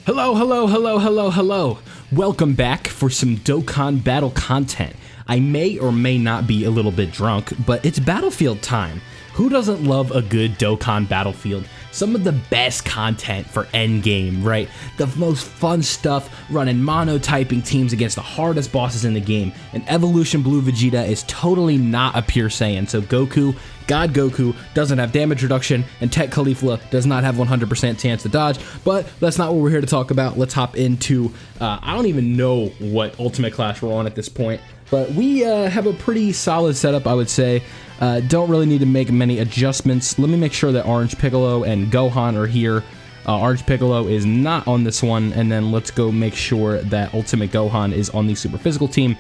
Hello, hello, hello, hello, hello. Welcome back for some Dokkan battle content. I may or may not be a little bit drunk, but it's Battlefield time. Who doesn't love a good Dokkan Battlefield? Some of the best content for endgame, right? The most fun stuff, running monotyping teams against the hardest bosses in the game. And Evolution Blue Vegeta is totally not a pure Saiyan, so Goku, God Goku, doesn't have damage reduction, and Tech Caulifla does not have 100% chance to dodge, but that's not what we're here to talk about. Let's hop into, I don't even know what Ultimate Clash we're on at this point, but we have a pretty solid setup, I would say. Don't really need to make many adjustments. Let me make sure that Orange Piccolo and Gohan are here. Orange Piccolo is not on this one, and then let's go make sure that Ultimate Gohan is on the Super Physical team.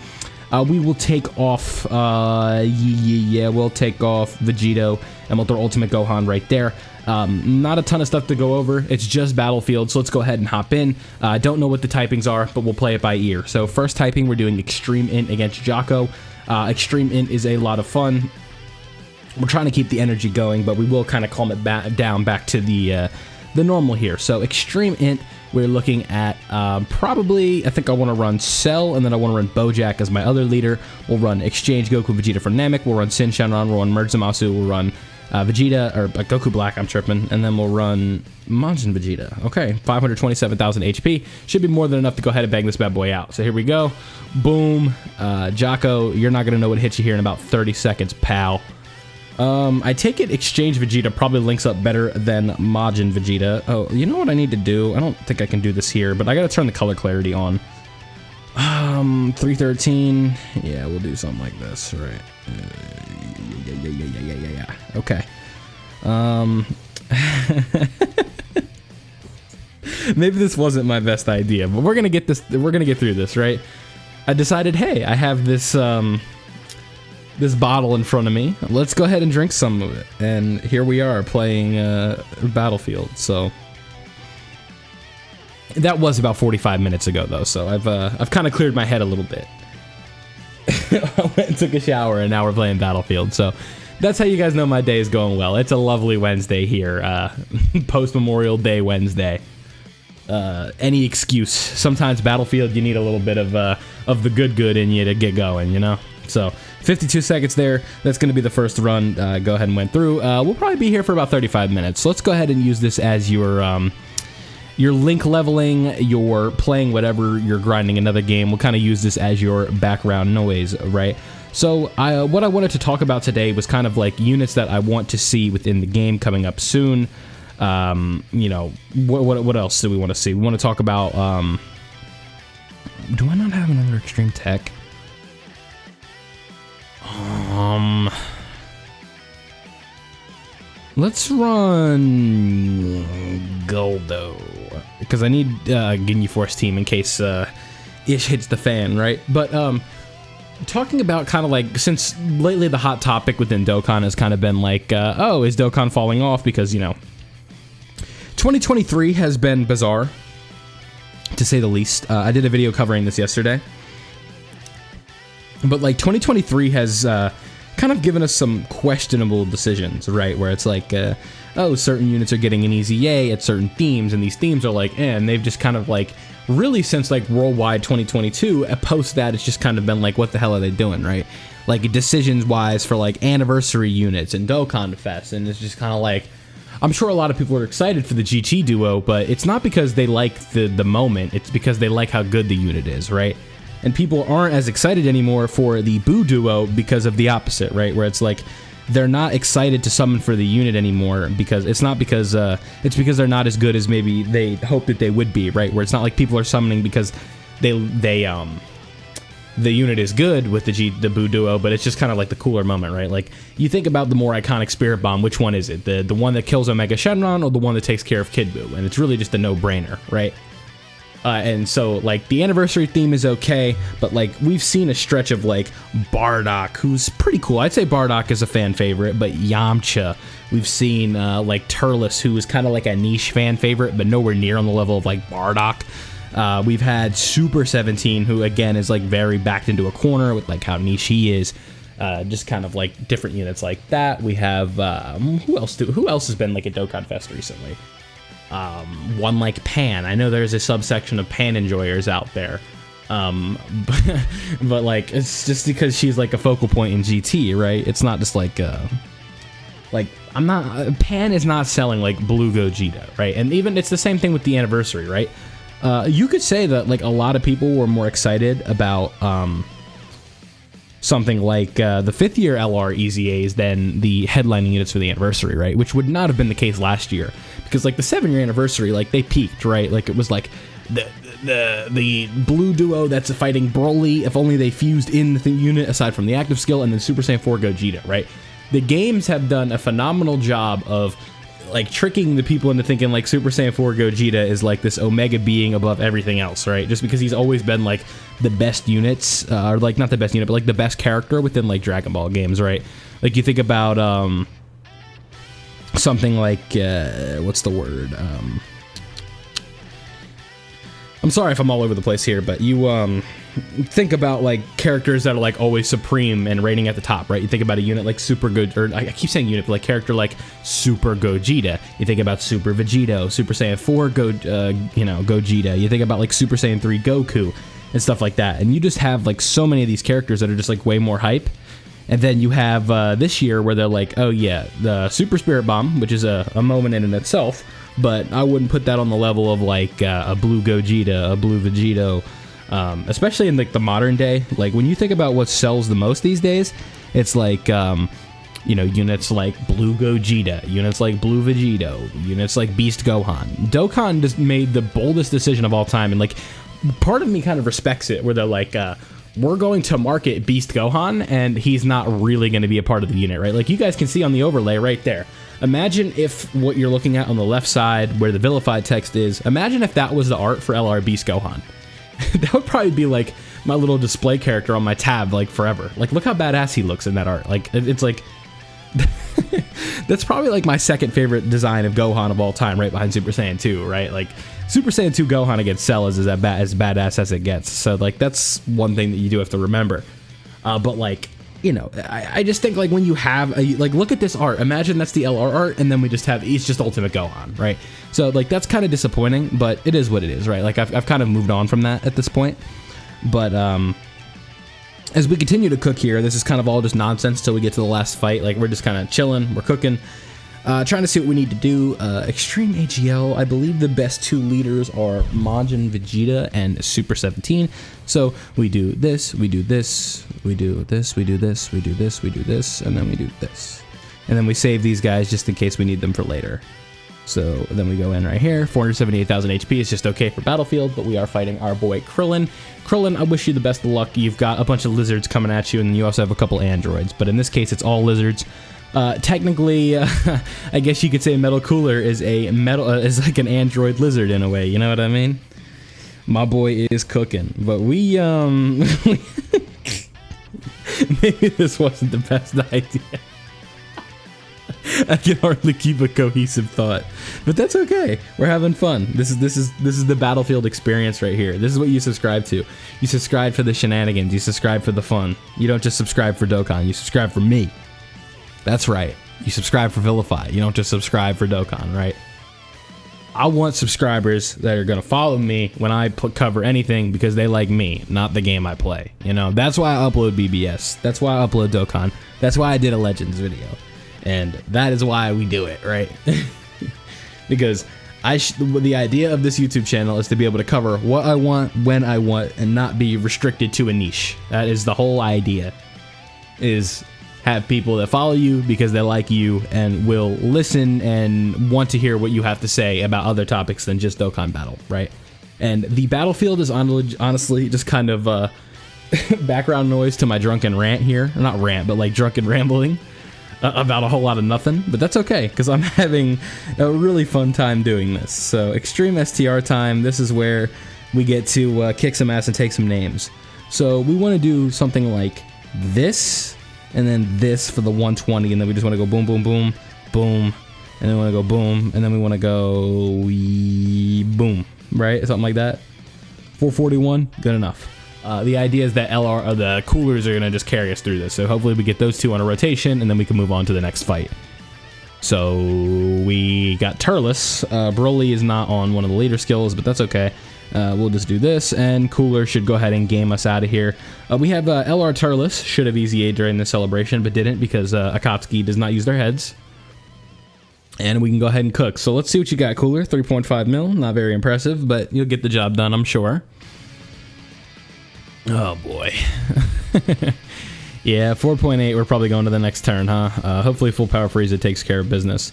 We will take off, we'll take off Vegito, and we'll throw Ultimate Gohan right there. Not a ton of stuff to go over. It's just Battlefield, so let's go ahead and hop in. I don't know what the typings are, but we'll play it by ear. So first typing, we're doing Extreme Int against Jocko. Extreme Int is a lot of fun. We're trying to keep the energy going, but we will kind of calm it down back to the normal here. So Extreme Int, we're looking at probably, I think I want to run Cell, and then I want to run Bojack as my other leader. We'll run Exchange Goku Vegeta for Namek. We'll run Sin Shenron. We'll run Merge Zamasu. We'll run Vegeta, or Goku Black, I'm tripping. And then we'll run Majin Vegeta. Okay, 527,000 HP. Should be more than enough to go ahead and bang this bad boy out. So here we go. Boom. Jocko, you're not going to know what hits you here in about 30 seconds, pal. I take it Exchange Vegeta probably links up better than Majin Vegeta. Oh, you know what I need to do? I don't think I can do this here, but I gotta turn the color clarity on. 313. Yeah, we'll do something like this, right? Yeah. Okay. Maybe this wasn't my best idea, but we're gonna get this. We're gonna get through this, right? I decided, hey, I have this this bottle in front of me. Let's go ahead and drink some of it. And here we are playing Battlefield. So that was about 45 minutes ago, though. So I've kind of cleared my head a little bit. I went and took a shower, and now we're playing Battlefield. So that's how you guys know my day is going well. It's a lovely Wednesday here, post Memorial Day Wednesday. Any excuse. Sometimes Battlefield, you need a little bit of the good in you to get going, you know. So 52 seconds there. That's going to be the first run. Go ahead and went through. We'll probably be here for about 35 minutes. So let's go ahead and use this as your link leveling, your playing whatever, you're grinding another game. We'll kind of use this as your background noise, right? So what I wanted to talk about today was kind of like units that I want to see within the game coming up soon. You know, what else do we want to see? We want to talk about, do I not have another extreme tech? Let's run Goldo, because I need Ginyu Force team in case Ish hits the fan, right? But talking about kind of like, since lately the hot topic within Dokkan has kind of been like, oh, is Dokkan falling off? Because, you know, 2023 has been bizarre, to say the least. I did a video covering this yesterday. But like 2023 has kind of given us some questionable decisions, right? Where it's like, oh, certain units are getting an easy yay at certain themes, and these themes are like, and they've just kind of like, really since like Worldwide 2022, post that it's just kind of been like, what the hell are they doing, right? Like decisions wise for like anniversary units and Dokkan Fest, and it's just kind of like, I'm sure a lot of people are excited for the GT duo, but it's not because they like the moment, it's because they like how good the unit is, right? And people aren't as excited anymore for the Boo duo because of the opposite, right? Where it's like, they're not excited to summon for the unit anymore because it's not because, it's because they're not as good as maybe they hoped that they would be, right? Where it's not like people are summoning because the unit is good with the Boo duo, but it's just kind of like the cooler moment, right? Like, you think about the more iconic Spirit Bomb, which one is it? The one that kills Omega Shenron or the one that takes care of Kid Boo? And it's really just a no-brainer, right? And so, like, the anniversary theme is okay, but, like, we've seen a stretch of, like, Bardock, who's pretty cool. I'd say Bardock is a fan favorite, but Yamcha. We've seen, like, Turles, who is kind of like a niche fan favorite, but nowhere near on the level of, like, Bardock. We've had Super 17, who, again, is, like, very backed into a corner with, like, how niche he is. Just kind of, like, different units like that. We have, who else has been, like, at Dokkan Fest recently? one like Pan. I know there's a subsection of Pan enjoyers out there. But like, it's just because she's like a focal point in GT, right? It's not just like Pan is not selling like Blue Gogeta, right? And even it's the same thing with the anniversary, right? You could say that like a lot of people were more excited about something like the 5th year LR EZAs than the headlining units for the anniversary, right? Which would not have been the case last year, because like the 7-year anniversary, like they peaked, right? Like it was like the blue duo that's fighting Broly, if only they fused in the unit aside from the active skill, and then Super Saiyan 4 Gogeta, right? The games have done a phenomenal job of like tricking the people into thinking like Super Saiyan 4 Gogeta is like this Omega being above everything else, right? Just because he's always been like the best units, or like not the best unit, but like the best character within like Dragon Ball games, right? Like you think about something like what's the word? I'm sorry if I'm all over the place here, but you think about like characters that are like always supreme and rating at the top, right? You think about a unit like Super or I keep saying unit, but like character like Super Gogeta. You think about Super Vegeta, Super Saiyan 4 Gogeta. You think about like Super Saiyan 3 Goku and stuff like that. And you just have like so many of these characters that are just like way more hype. And then you have this year where they're like, oh yeah, the Super Spirit Bomb, which is a moment in and itself, but I wouldn't put that on the level of like a Blue Gogeta, a Blue Vegito, especially in like the modern day. Like when you think about what sells the most these days, it's like units like Blue Gogeta, units like Blue Vegito, units like Beast Gohan. Dokkan just made the boldest decision of all time, and like part of me kind of respects it, where they're like, we're going to market Beast Gohan, and he's not really going to be a part of the unit, right? Like you guys can see on the overlay right there. Imagine if what you're looking at on the left side where the vilified text is, imagine if that was the art for LR Beast Gohan. That would probably be like my little display character on my tab like forever. Like look how badass he looks in that art. Like it's like that's probably like my second favorite design of Gohan of all time, right behind Super Saiyan 2, right? Like Super Saiyan 2 Gohan against Cell is as badass as it gets. So like that's one thing that you do have to remember. But like, you know, I just think like when you have like look at this art, imagine that's the LR art, and then we just have he's just Ultimate Gohan, right? So like that's kind of disappointing, but it is what it is, right? Like I've kind of moved on from that at this point. But as we continue to cook here, this is kind of all just nonsense till we get to the last fight. Like we're just kind of chilling, we're cooking, trying to see what we need to do. Extreme AGL, I believe the best 2 leaders are Majin Vegeta and Super 17. So we do this, we do this, we do this, we do this, we do this, we do this, and then we do this. And then we save these guys just in case we need them for later. So then we go in right here. 478,000 HP is just okay for Battlefield, but we are fighting our boy Krillin. Krillin, I wish you the best of luck. You've got a bunch of lizards coming at you, and then you also have a couple androids. But in this case, it's all lizards. Technically, I guess you could say Metal Cooler is is like an android lizard in a way. You know what I mean? My boy is cooking, but we maybe this wasn't the best idea. I can hardly keep a cohesive thought, but that's okay. We're having fun. This is the Battlefield experience right here. This is what you subscribe to. You subscribe for the shenanigans. You subscribe for the fun. You don't just subscribe for Dokkan. You subscribe for me. That's right. You subscribe for Vilify. You don't just subscribe for Dokkan, right? I want subscribers that are going to follow me when I cover anything because they like me, not the game I play. You know, that's why I upload BBS. That's why I upload Dokkan. That's why I did a Legends video. And that is why we do it, right? Because the idea of this YouTube channel is to be able to cover what I want, when I want, and not be restricted to a niche. That is the whole idea, is have people that follow you because they like you and will listen and want to hear what you have to say about other topics than just Dokkan Battle, right? And the Battlefield is honestly just kind of background noise to my drunken rant here. Not rant, but like drunken rambling about a whole lot of nothing. But that's okay, because I'm having a really fun time doing this. So Extreme STR time. This is where we get to kick some ass and take some names. So we want to do something like this, and then this for the 120, and then we just want to go boom, boom, boom, boom, and then we want to go boom, and then we want to go boom, right? Something like that. 441, good enough. The idea is that the coolers are going to just carry us through this, so hopefully we get those two on a rotation, and then we can move on to the next fight. So we got Turles. Broly is not on one of the leader skills, but that's okay. We'll just do this, and Cooler should go ahead and game us out of here. We have LR Turles, should have easy A during the celebration, but didn't because Akatsuki does not use their heads. And we can go ahead and cook. So let's see what you got, Cooler. 3.5 mil, not very impressive, but you'll get the job done, I'm sure. Oh boy. Yeah, 4.8, we're probably going to the next turn, huh? Hopefully full power Frieza takes care of business.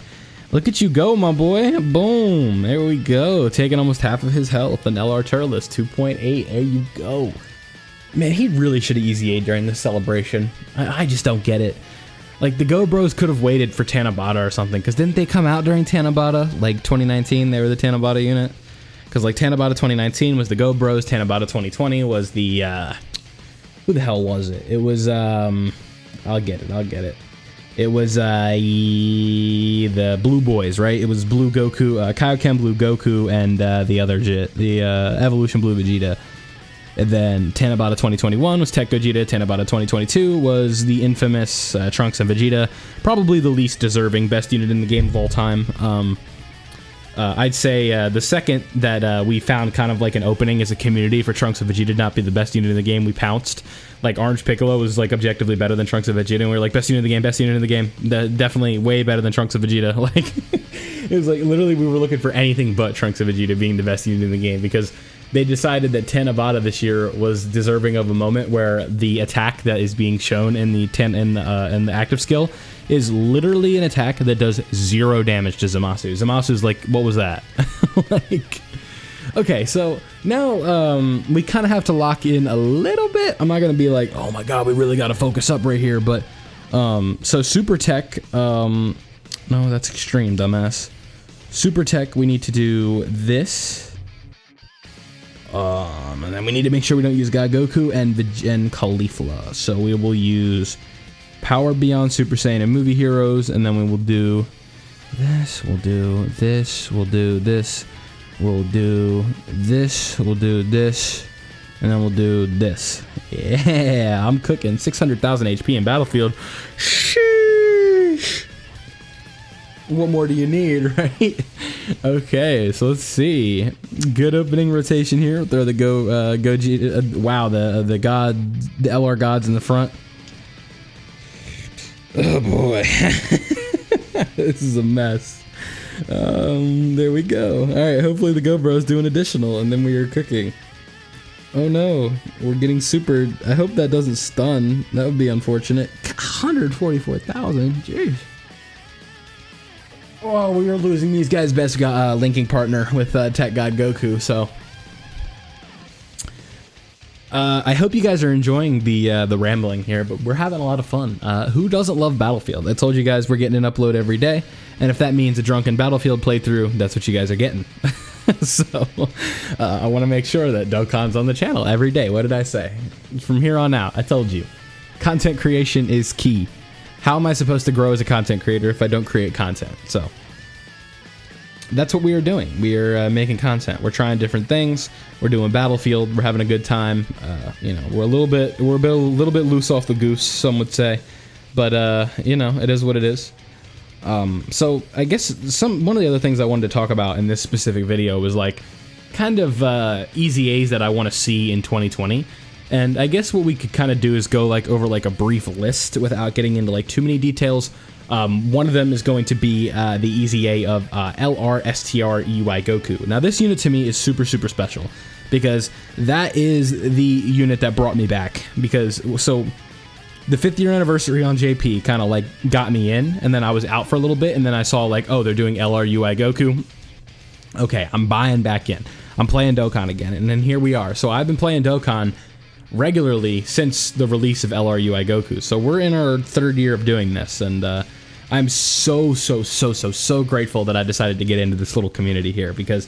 Look at you go, my boy. Boom. There we go. Taking almost half of his health. And LR Turles, 2.8. There you go. Man, he really should have easy A during this celebration. I just don't get it. Like, the Go Bros could have waited for Tanabata or something, because didn't they come out during Tanabata? Like, 2019, they were the Tanabata unit? Because, like, Tanabata 2019 was the Go Bros, Tanabata 2020 was the, who the hell was it? It was, I'll get it. It was, the Blue Boys, right? It was Blue Goku, Kaioken Blue Goku, and, the other Jit, the, Evolution Blue Vegeta. And then Tanabata 2021 was Tech Gogeta. Tanabata 2022 was the infamous Trunks and Vegeta. Probably the least deserving best unit in the game of all time. I'd say the second that we found kind of like an opening as a community for Trunks and Vegeta not be the best unit in the game, we pounced. Like, Orange Piccolo was like objectively better than Trunks and Vegeta, and we were like, best unit in the game, best unit in the game. Definitely way better than Trunks and Vegeta. Like, it was like literally we were looking for anything but Trunks and Vegeta being the best unit in the game, because they decided that Tanabata this year was deserving of a moment where the attack that is being shown in the the active skill is literally an attack that does 0 damage to Zamasu. Zamasu's like, what was that? Like, okay, so now we kind of have to lock in a little bit. I'm not gonna be like, oh my god, we really got to focus up right here, but so Super Tech, no, that's extreme, dumbass. Super Tech, we need to do this. And then we need to make sure we don't use God Goku and Caulifla. So we will use Power Beyond Super Saiyan and Movie Heroes, and then we will do this, we'll do this, we'll do this, we'll do this, we'll do this, and then we'll do this. Yeah, I'm cooking. 600,000 HP in Battlefield. Sheesh. What more do you need, right? Okay, so let's see. Good opening rotation here. Throw the wow, the LR gods in the front. Oh boy, this is a mess. There we go. All right, hopefully the Go Bros do an additional, and then we are cooking. Oh no, we're getting supered. I hope that doesn't stun. That would be unfortunate. 144,000. Jeez. Oh, we are losing these guys' best linking partner with Tech God Goku, so I hope you guys are enjoying the rambling here, but we're having a lot of fun. Who doesn't love Battlefield? I told you guys we're getting an upload every day, and if that means a drunken Battlefield playthrough, that's what you guys are getting. So I want to make sure that Dokkan's on the channel every day. What did I say? From here on out, I told you, content creation is key. How am I supposed to grow as a content creator if I don't create content? So that's what we are doing. We are making content. We're trying different things. We're doing Battlefield. We're having a good time. You know, we're a little bit loose off the goose, some would say, but you know, it is what it is. So I guess one of the other things I wanted to talk about in this specific video was like kind of easy A's that I want to see in 2020. And I guess what we could kind of do is go like over like a brief list without getting into like too many details. One of them is going to be the easy A of LR STR EUI Goku. Now this unit to me is super special because that is the unit that brought me back, because so the 5th year anniversary on JP kind of like got me in, and then I was out for a little bit, and then I saw like, oh, they're doing LR UI Goku. Okay, I'm buying back in. I'm playing Dokkan again, and then here we are. So I've been playing Dokkan regularly since the release of LR UI Goku. So we're in our 3rd year of doing this, and I'm so grateful that I decided to get into this little community here, because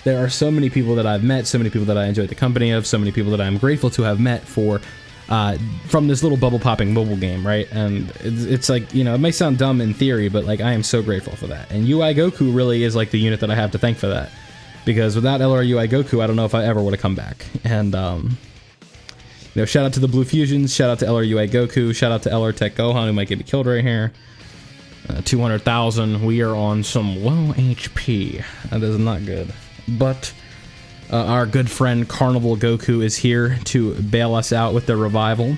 there are so many people that I've met, so many people that I enjoy the company of, so many people that I'm grateful to have met from this little bubble popping mobile game, right? And it's like, you know, it may sound dumb in theory, but like I am so grateful for that. And UI Goku really is like the unit that I have to thank for that, because without LR UI Goku, I don't know if I ever would have come back. And you know, shout out to the Blue Fusions, shout out to LR UI Goku, shout out to LR Tech Gohan, who might get me killed right here. 200,000. We are on some low HP. That is not good. But our good friend Carnival Goku is here to bail us out with the revival.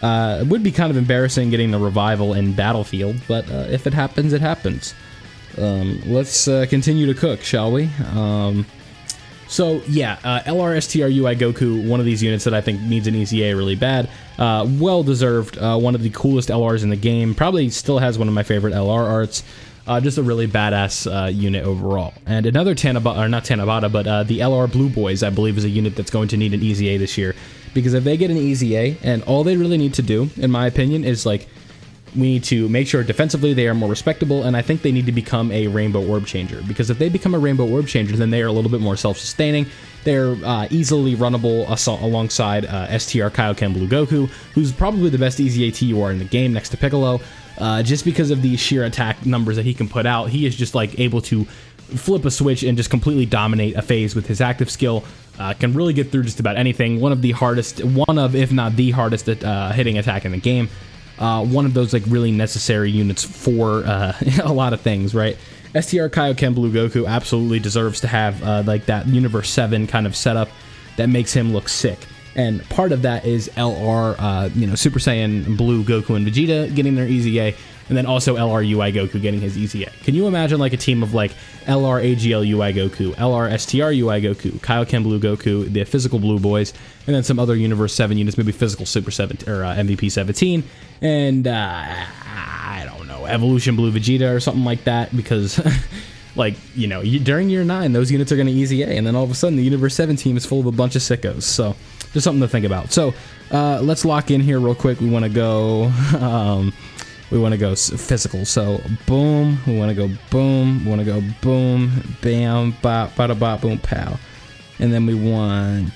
It would be kind of embarrassing getting the revival in Battlefield, but if it happens, it happens. Let's continue to cook, shall we? So yeah, LRSTRUI Goku, one of these units that I think needs an EZA really bad. Well deserved. One of the coolest LRs in the game. Probably still has one of my favorite LR arts. Just a really badass unit overall. And another Tanabata, or not Tanabata, but the LR Blue Boys, I believe, is a unit that's going to need an EZA this year. Because if they get an EZA, and all they really need to do, in my opinion, is like, we need to make sure defensively they are more respectable, and I think they need to become a Rainbow Orb Changer. Because if they become a Rainbow Orb Changer, then they are a little bit more self-sustaining. They're easily runnable alongside STR Kaioken Blue Goku, who's probably the best EZA TUR in the game next to Piccolo. Just because of the sheer attack numbers that he can put out, he is just like able to flip a switch and just completely dominate a phase with his active skill. Can really get through just about anything. One of, if not the hardest hitting attack in the game. One of those like really necessary units for a lot of things, right? STR Kaioken Blue Goku absolutely deserves to have like that Universe 7 kind of setup that makes him look sick. And part of that is LR, Super Saiyan Blue Goku and Vegeta getting their EZA, and then also LR UI Goku getting his EZA. Can you imagine like a team of like LR AGL UI Goku, LR STR UI Goku, Kaioken Blue Goku, the physical Blue Boys, and then some other Universe 7 units, maybe physical Super 7 or MVP 17, and I don't know, Evolution Blue Vegeta or something like that, because like, during year 9, those units are going to EZA, and then all of a sudden the Universe 7 team is full of a bunch of sickos. So just something to think about. So let's lock in here real quick. We want to go physical. So boom, we want to go boom, we want to go boom, bam, bop, bada bop, boom, pow. And then we want,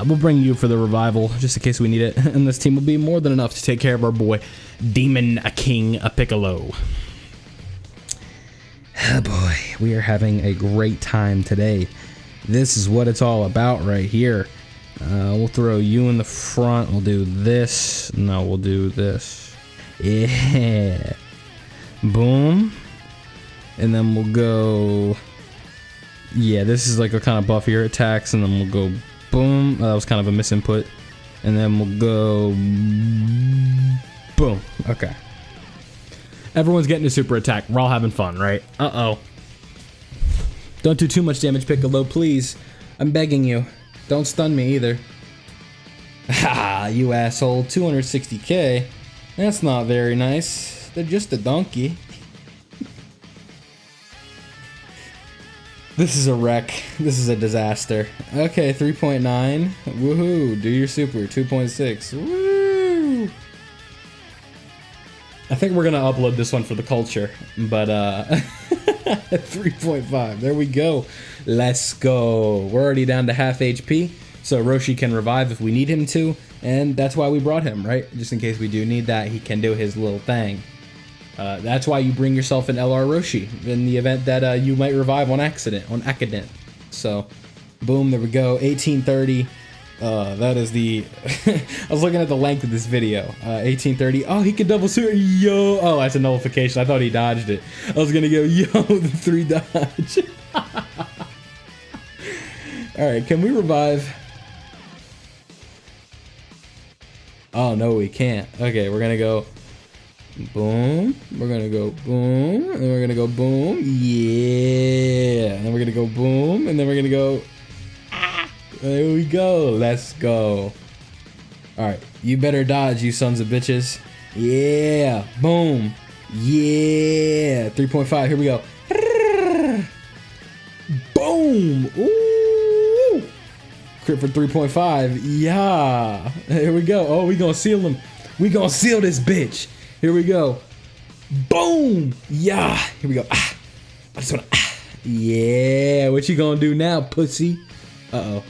we'll bring you for the revival, just in case we need it. And this team will be more than enough to take care of our boy, Demon King Piccolo. Oh boy, we are having a great time today. This is what it's all about right here. We'll throw you in the front. We'll do this. No, we'll do this. Yeah. Boom. And then we'll go... Yeah, this is like a kind of buffier attacks, and then we'll go boom. That was kind of a misinput. And then we'll go boom. Okay. Everyone's getting a super attack. We're all having fun, right? Uh-oh. Don't do too much damage, Piccolo, please. I'm begging you. Don't stun me either. Ha, you asshole. 260k. That's not very nice. They're just a donkey. This is a wreck. This is a disaster. Okay, 3.9. Woohoo. Do your super. 2.6. Woo! I think we're going to upload this one for the culture. But, 3.5. There we go. Let's go. We're already down to half HP. So Roshi can revive if we need him to. And that's why we brought him, right? Just in case we do need that, he can do his little thing. That's why you bring yourself an LR Roshi in the event that you might revive on accident. So, boom, there we go. 1830. That is the... I was looking at the length of this video. 1830. Oh, he can double super. Yo. Oh, that's a nullification. I thought he dodged it. I was going to go, yo, the 3 dodge. All right, can we revive? Oh, no, we can't. Okay, we're going to go... Boom. We're gonna go boom. And then we're gonna go boom. Yeah. And then we're gonna go boom. And then we're gonna go. Ah. There we go. Let's go. Alright. You better dodge, you sons of bitches. Yeah. Boom. Yeah. 3.5. Here we go. Boom. Ooh. Crit for 3.5. Yeah. Here we go. Oh, we gonna seal him. We gonna seal this bitch. Here we go. Boom! Yeah! Here we go. Ah! I just wanna... Ah! Yeah! What you gonna do now, pussy? Uh-oh.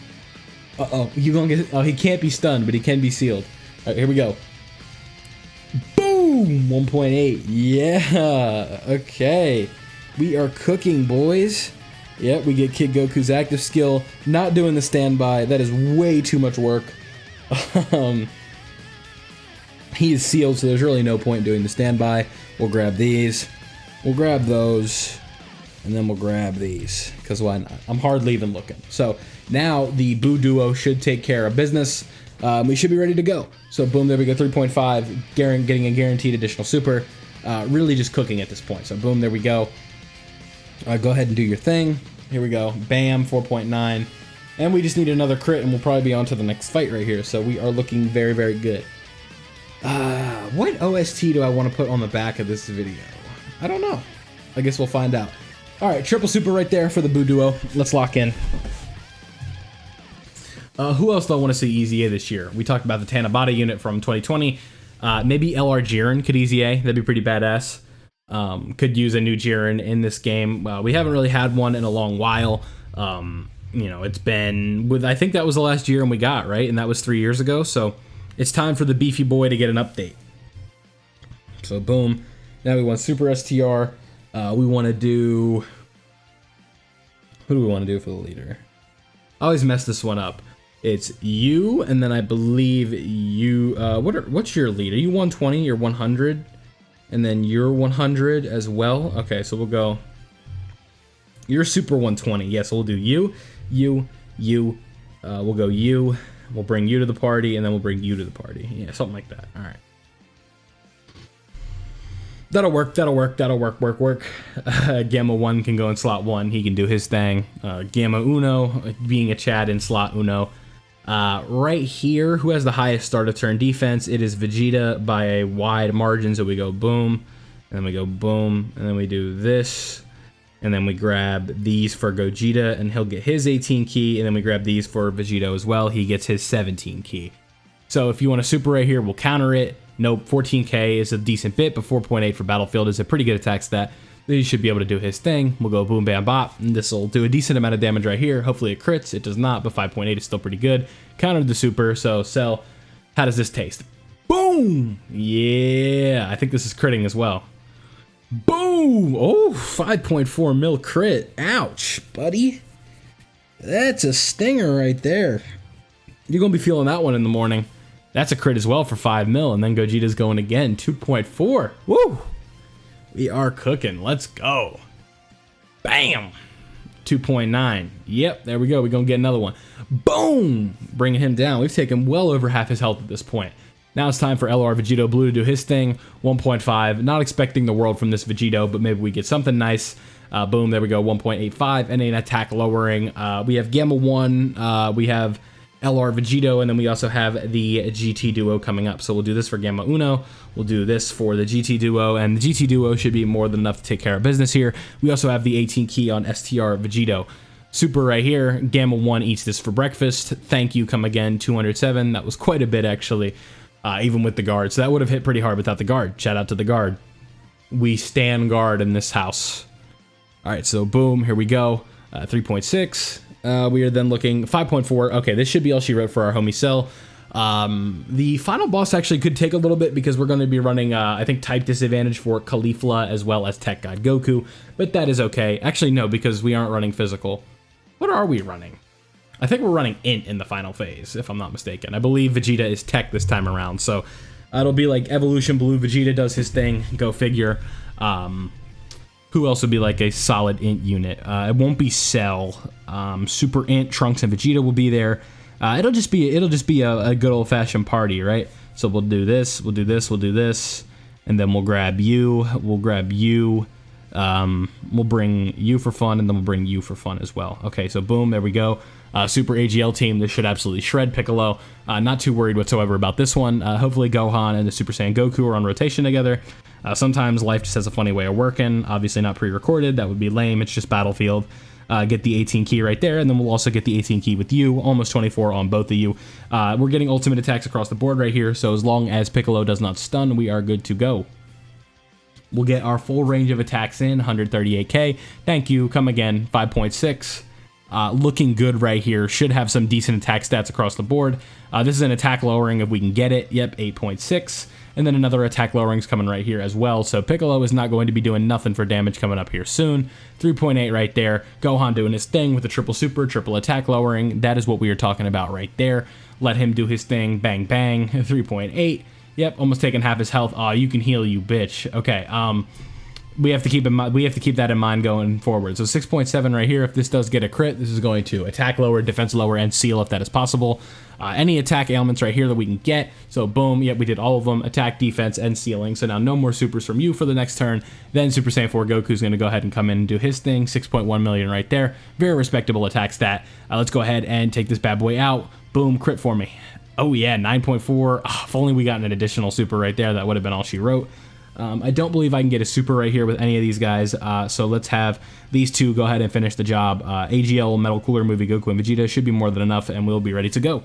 Uh-oh. You gonna get... Oh, he can't be stunned, but he can be sealed. Alright, here we go. Boom! 1.8. Yeah! Okay. We are cooking, boys. Yep, we get Kid Goku's active skill. Not doing the standby. That is way too much work. He is sealed, so there's really no point doing the standby. We'll grab these. We'll grab those. And then we'll grab these, because why not? I'm hardly even looking. So now the Boo Duo should take care of business. We should be ready to go. So boom, there we go, 3.5, getting a guaranteed additional super. Really just cooking at this point. So boom, there we go. Go ahead and do your thing. Here we go. Bam, 4.9. And we just need another crit, and we'll probably be on to the next fight right here. So we are looking very, very good. What OST do I want to put on the back of this video? I don't know. I guess we'll find out. All right, triple super right there for the Boo Duo. Let's lock in. Who else do I want to see Easy A this year? We talked about the Tanabata unit from 2020. Maybe LR Jiren could Easy A. That'd be pretty badass. Could use a new Jiren in this game. We haven't really had one in a long while. You know, it's been with, I think that was the last Jiren we got, right? And that was 3 years ago. So it's time for the beefy boy to get an update. So boom. Now we want Super STR. We want to do... Who do we want to do for the leader? I always mess this one up. It's you, and then I believe you... what's your lead? Are you 120 or 100? And then you're 100 as well? Okay, so we'll go... You're Super 120. Yes, we'll do you. We'll go you. We'll bring you to the party, and then we'll bring you to the party. Yeah, something like that. All right. That'll work. Gamma 1 can go in slot 1. He can do his thing. Gamma Uno, being a Chad in slot Uno. Right here, who has the highest start of turn defense? It is Vegeta by a wide margin. So we go boom, and then we go boom, and then we do this. And then we grab these for Gogeta, and he'll get his 18 key. And then we grab these for Vegito as well. He gets his 17 key. So if you want a super right here, we'll counter it. Nope, 14k is a decent bit, but 4.8 for Battlefield is a pretty good attack stat. He should be able to do his thing. We'll go boom, bam, bop, and this will do a decent amount of damage right here. Hopefully it crits. It does not, but 5.8 is still pretty good. Countered the super, so Cell, how does this taste? Boom! Yeah, I think this is critting as well. Boom! Oh, 5.4 mil crit. Ouch, buddy. That's a stinger right there. You're going to be feeling that one in the morning. That's a crit as well for 5 mil, and then Gogeta's going again, 2.4. Woo! We are cooking. Let's go. Bam! 2.9. Yep, there we go. We're going to get another one. Boom! Bringing him down. We've taken well over half his health at this point. Now it's time for LR Vegito Blue to do his thing. 1.5. Not expecting the world from this Vegito, but maybe we get something nice. Boom, there we go. 1.85. And an attack lowering. We have Gamma 1. We have LR Vegito, and then we also have the GT Duo coming up. So we'll do this for Gamma Uno. We'll do this for the GT Duo, and the GT Duo should be more than enough to take care of business here. We also have the 18 key on STR Vegito. Super right here. Gamma 1 eats this for breakfast. Thank you, come again, 207. That was quite a bit, actually, even with the guard. So that would have hit pretty hard without the guard. Shout out to the guard. We stand guard in this house. All right, so boom, here we go. 3.6. We are then looking 5.4. Okay, this should be all she wrote for our homie Cell. The final boss actually could take a little bit because we're going to be running, I think, type disadvantage for Caulifla as well as Tech God Goku, but that is okay. Actually, no, because we aren't running physical. What are we running? I think we're running Int in the final phase, if I'm not mistaken. I believe Vegeta is Tech this time around, so it'll be like Evolution Blue. Vegeta does his thing. Go figure. Who else would be like a solid Int unit? It won't be Cell. Super Int, Trunks, and Vegeta will be there. It'll just be a good old fashioned party, right? So we'll do this, we'll do this, we'll do this, and then we'll grab you. We'll grab you. We'll bring you for fun, and then we'll bring you for fun as well. Okay, so boom, there we go. Super AGL team. This should absolutely shred Piccolo. Not too worried whatsoever about this one. Hopefully Gohan and the Super Saiyan Goku are on rotation together. Sometimes life just has a funny way of working. Obviously not pre-recorded. That would be lame. It's just Battlefield. Get the 18 key right there, and then we'll also get the 18 key with you. Almost 24 on both of you. We're getting ultimate attacks across the board right here, so as long as Piccolo does not stun, we are good to go. We'll get our full range of attacks in, 138k. Thank you. Come again, 5.6. Looking good right here. Should have some decent attack stats across the board. This is an attack lowering if we can get it. Yep, 8.6. And then another attack lowering's coming right here as well. So Piccolo is not going to be doing nothing for damage coming up here soon. 3.8 right there. Gohan doing his thing with the triple super, triple attack lowering. That is what we are talking about right there. Let him do his thing. Bang, bang. 3.8. Yep, almost taking half his health. Oh, you can heal, you bitch. Okay, we have to keep in mind, we have to keep that in mind going forward. So 6.7 right here. If this does get a crit, this is going to attack lower, defense lower, and seal if that is possible. Any attack ailments right here that we can get. So boom, yep, we did all of them. Attack, defense, and sealing. So now no more supers from you for the next turn. Then Super Saiyan 4 Goku's going to go ahead and come in and do his thing. 6.1 million right there. Very respectable attack stat. Let's go ahead and take this bad boy out. Boom, crit for me. Oh yeah, 9.4. Oh, if only we got an additional super right there, that would have been all she wrote. I don't believe I can get a super right here with any of these guys, so let's have these two go ahead and finish the job. AGL, Metal Cooler, Movie Goku, and Vegeta should be more than enough, and we'll be ready to go.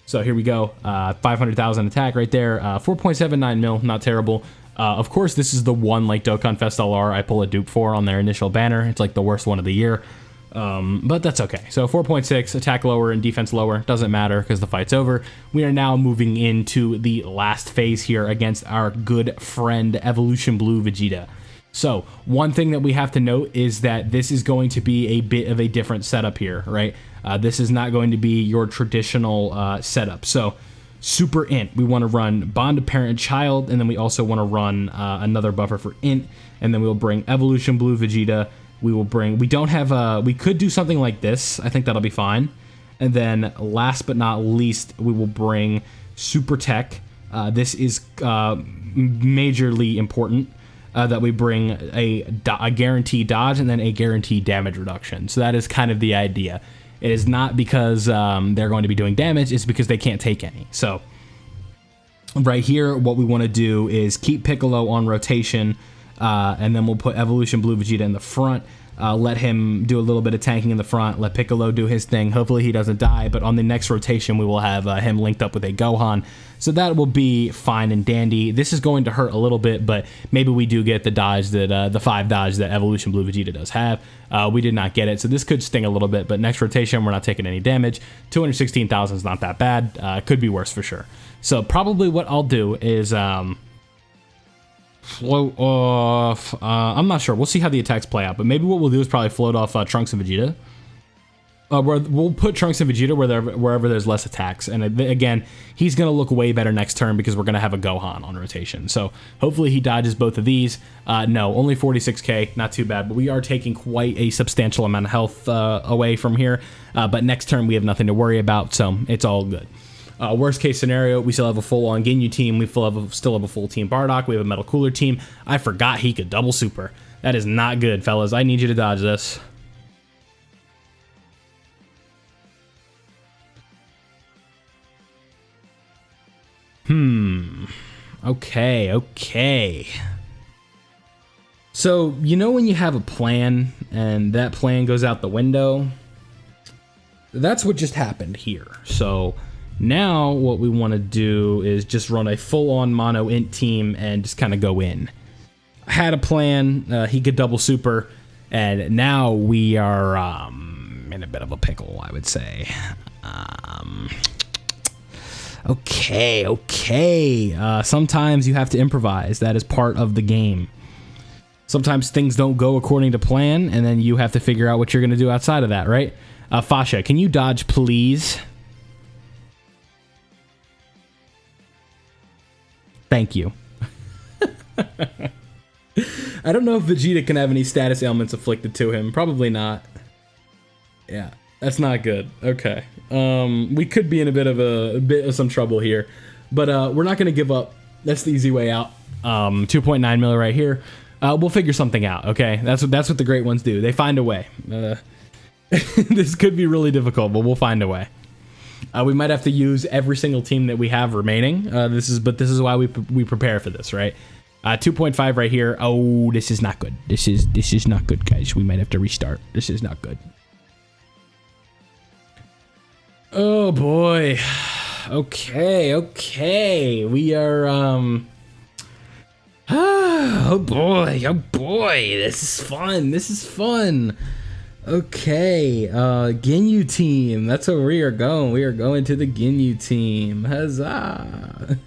So here we go, 500,000 attack right there, 4.79 mil, not terrible. Of course, this is the one like Dokkan Fest LR I pull a dupe for on their initial banner. It's like the worst one of the year. But that's okay. So 4.6, attack lower and defense lower, doesn't matter because the fight's over. We are now moving into the last phase here against our good friend Evolution Blue Vegeta. So one thing that we have to note is that this is going to be a bit of a different setup here, right? This is not going to be your traditional setup. So Super Int, we want to run Bond of Parent Child, and then we also want to run another buffer for Int, and then we'll bring Evolution Blue Vegeta. We will bring, we don't have, we could do something like this. I think that'll be fine. And then last but not least, we will bring Super Tech. This is majorly important that we bring a guaranteed dodge and then a guaranteed damage reduction. So that is kind of the idea. It is not because they're going to be doing damage, it's because they can't take any. So right here, what we want to do is keep Piccolo on rotation, and then we'll put Evolution Blue Vegeta in the front, let him do a little bit of tanking in the front, let Piccolo do his thing. Hopefully he doesn't die, but on the next rotation we will have him linked up with a Gohan, so that will be fine and dandy. This is going to hurt a little bit, but maybe we do get the dodge that the 5 dodge that Evolution Blue Vegeta does have. We did not get it, so this could sting a little bit, but next rotation we're not taking any damage. 216,000 is not that bad. Could be worse for sure. So probably what I'll do is float off. I'm not sure. We'll see how the attacks play out, but maybe what we'll do is probably float off Trunks and Vegeta. We'll put Trunks and Vegeta wherever there's less attacks, and again, he's gonna look way better next turn because we're gonna have a Gohan on rotation. So hopefully he dodges both of these. No, only 46k, not too bad, but we are taking quite a substantial amount of health away from here. But next turn we have nothing to worry about, so it's all good. Worst case scenario, we still have a full-on Ginyu team. We still have a full team Bardock. We have a Metal Cooler team. I forgot he could double super. That is not good, fellas. I need you to dodge this. Okay. So, you know when you have a plan and that plan goes out the window? That's what just happened here. So now what we want to do is just run a full-on mono int team and just kind of go in. I had a plan, he could double super, and now we are in a bit of a pickle, I would say. Okay. Sometimes you have to improvise. That is part of the game. Sometimes things don't go according to plan, and then you have to figure out what you're going to do outside of that, right? Fasha, can you dodge, please? Thank you. I don't know if Vegeta can have any status ailments afflicted to him. Probably not. Yeah, that's not good. Okay. We could be in a bit of some trouble here, but we're not going to give up. That's the easy way out. 2.9 mil right here. We'll figure something out. Okay, that's what the great ones do. They find a way. This could be really difficult, but we'll find a way. We might have to use every single team that we have remaining. This is why we prepare for this, right? 2.5 right here. Oh, this is not good. This is not good, guys. We might have to restart. This is not good. Oh boy. Okay. We are oh boy. This is fun. Okay, Ginyu team. That's where we are going. We are going to the Ginyu team. Huzzah!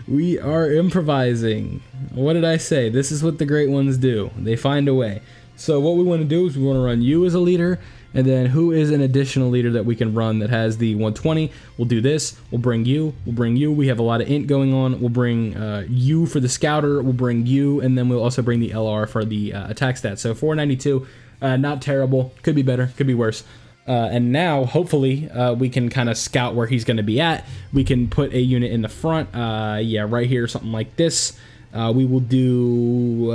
We are improvising. What did I say? This is what the great ones do. They find a way. So what we want to do is we want to run you as a leader, And then who is an additional leader that we can run that has the 120? We'll do this. We'll bring you. We'll bring you. We have a lot of int going on. We'll bring you for the scouter. We'll bring you, and then we'll also bring the LR for the attack stats. So 492, not terrible. Could be better. Could be worse. And now, hopefully, we can kind of scout where he's going to be at. We can put a unit in the front. Yeah, right here, something like this. We will do...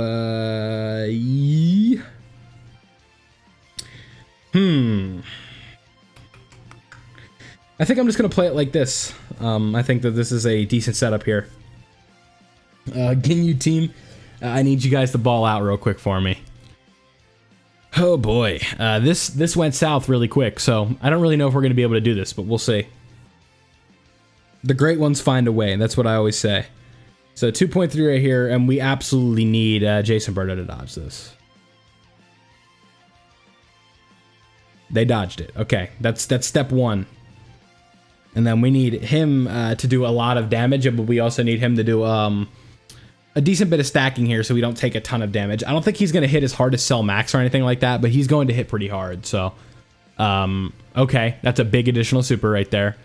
I think I'm just going to play it like this. I think that this is a decent setup here. Ginyu team, I need you guys to ball out real quick for me. Oh boy, this went south really quick, so I don't really know if we're going to be able to do this, but we'll see. The great ones find a way, and that's what I always say. So 2.3 right here, and we absolutely need Jason Berto to dodge this. They dodged it. Okay, that's step one. And then we need him to do a lot of damage, but we also need him to do a decent bit of stacking here so we don't take a ton of damage. I don't think he's going to hit as hard as Cell Max or anything like that, but he's going to hit pretty hard. So, okay, that's a big additional super right there.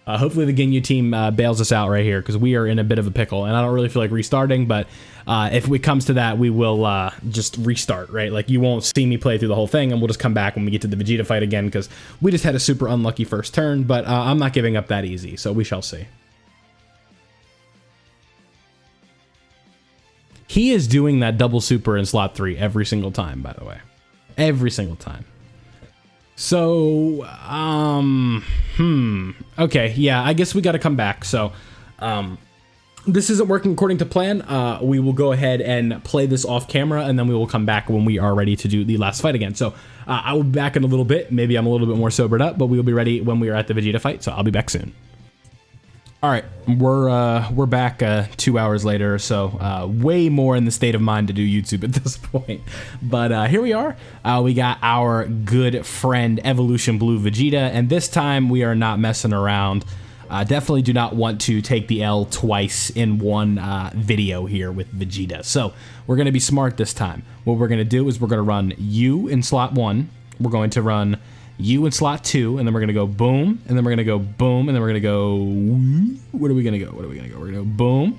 Hopefully the Ginyu team bails us out right here because we are in a bit of a pickle, and I don't really feel like restarting, but if it comes to that, we will just restart, right? Like, you won't see me play through the whole thing, and we'll just come back when we get to the Vegeta fight again because we just had a super unlucky first turn, but I'm not giving up that easy, so we shall see. He is doing that double super in slot 3 every single time, by the way. Every single time. So, okay, yeah, I guess we got to come back. So, this isn't working according to plan. We will go ahead and play this off camera, and then we will come back when we are ready to do the last fight again. So, I will be back in a little bit. Maybe I'm a little bit more sobered up, but we will be ready when we are at the Vegeta fight. So, I'll be back soon. All right, we're back 2 hours later, so way more in the state of mind to do YouTube at this point. But here we are. We got our good friend Evolution Blue Vegeta, and this time we are not messing around. Definitely do not want to take the L twice in one video here with Vegeta. So we're going to be smart this time. What we're going to do is we're going to run U in slot 1. We're going to run U in slot 2, and then we're gonna go boom, and then we're gonna go boom, and then we're gonna go, what are we gonna go? We're gonna go boom,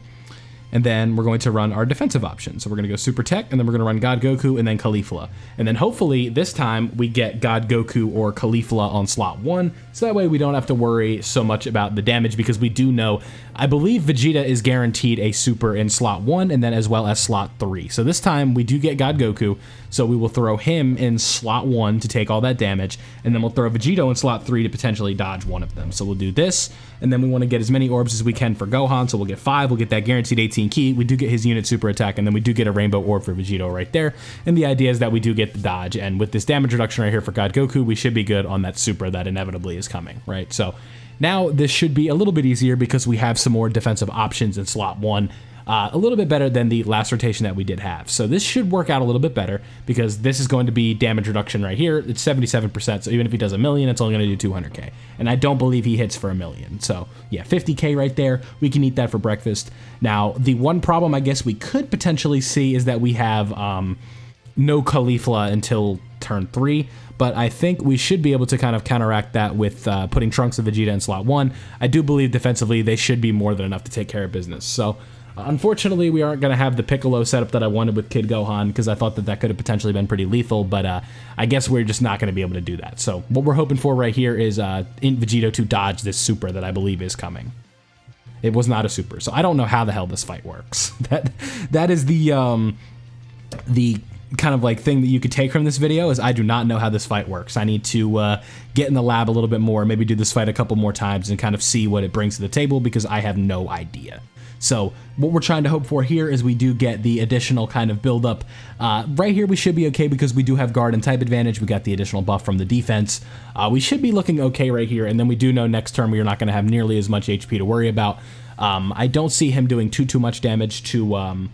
and then we're going to run our defensive options. So we're gonna go Super Tech, and then we're gonna run God Goku, and then Caulifla. And then hopefully this time we get God Goku or Caulifla on slot 1, so that way we don't have to worry so much about the damage, because we do know, I believe Vegeta is guaranteed a super in slot 1, and then as well as slot 3. So this time we do get God Goku, so we will throw him in slot 1 to take all that damage, and then we'll throw Vegito in slot 3 to potentially dodge one of them. So we'll do this, and then we want to get as many orbs as we can for Gohan, so we'll get 5, we'll get that guaranteed 18 key, we do get his unit super attack, and then we do get a rainbow orb for Vegito right there, and the idea is that we do get the dodge, and with this damage reduction right here for God Goku, we should be good on that super that inevitably is coming, right? So now this should be a little bit easier because we have some more defensive options in slot 1, a little bit better than the last rotation that we did have. So this should work out a little bit better because this is going to be damage reduction right here. It's 77%, so even if he does 1,000,000, it's only going to do 200k. And I don't believe he hits for 1,000,000. So yeah, 50k right there. We can eat that for breakfast. Now, the one problem I guess we could potentially see is that we have no Caulifla until turn 3. But I think we should be able to kind of counteract that with putting Trunks and Vegeta in slot 1. I do believe defensively they should be more than enough to take care of business. So unfortunately, we aren't going to have the Piccolo setup that I wanted with Kid Gohan because I thought that that could have potentially been pretty lethal, but I guess we're just not going to be able to do that. So what we're hoping for right here is in Vegito to dodge this super that I believe is coming. It was not a super, so I don't know how the hell this fight works. That is the kind of like thing that you could take from this video is I do not know how this fight works. I need to get in the lab a little bit more, maybe do this fight a couple more times and kind of see what it brings to the table because I have no idea. So what we're trying to hope for here is we do get the additional kind of build up. Right here we should be okay because we do have guard and type advantage. We got the additional buff from the defense. We should be looking okay right here, and then we do know next turn we are not going to have nearly as much HP to worry about. I don't see him doing too much damage to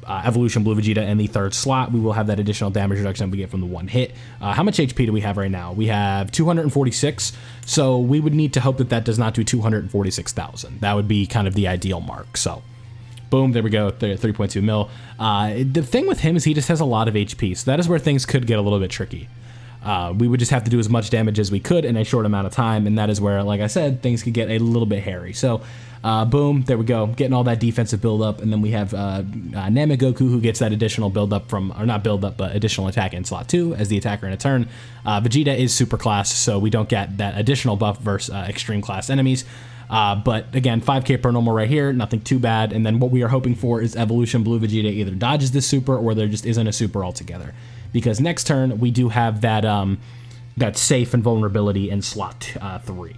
Evolution Blue Vegeta in the third slot. We will have that additional damage reduction that we get from the one hit. How much HP do we have right now? We have 246, so we would need to hope that that does not do 246,000. That would be kind of the ideal mark. So, boom, there we go, 3.2 mil. The thing with him is he just has a lot of HP, so that is where things could get a little bit tricky. We would just have to do as much damage as we could in a short amount of time, and that is where, like I said, things could get a little bit hairy. So, boom, there we go, getting all that defensive build up, and then we have Namegoku, who gets that additional build up from, or not build up, but additional attack in slot 2 as the attacker in a turn. Vegeta is super class, so we don't get that additional buff versus extreme class enemies. But again, 5k per normal right here, nothing too bad. And then what we are hoping for is Evolution Blue Vegeta either dodges this super or there just isn't a super altogether. Because next turn we do have that that safe invulnerability in slot 3.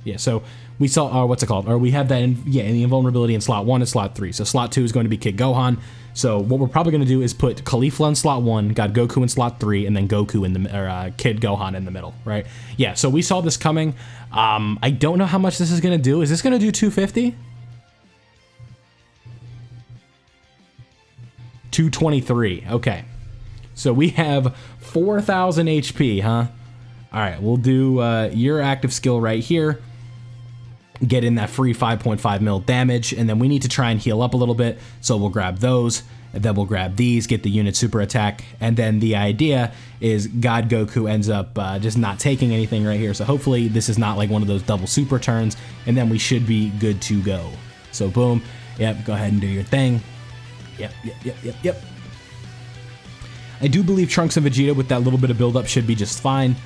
Yeah, so we saw, what's it called? Or we have that in the invulnerability in slot 1 and slot 3. So slot 2 is going to be Kid Gohan. So what we're probably going to do is put Caulifla in slot 1, got Goku in slot 3, and then Goku in the Kid Gohan in the middle, right? Yeah, so we saw this coming. I don't know how much this is going to do. Is this going to do 250? 223. Okay. So we have 4,000 HP, huh? All right, we'll do your active skill right here. Get in that free 5.5 mil damage, and then we need to try and heal up a little bit, so we'll grab those, and then we'll grab these, get the unit super attack, and then the idea is God Goku ends up just not taking anything right here, so hopefully this is not like one of those double super turns, and then we should be good to go. So boom, yep, go ahead and do your thing. Yep. I do believe Trunks and Vegeta with that little bit of build-up should be just fine.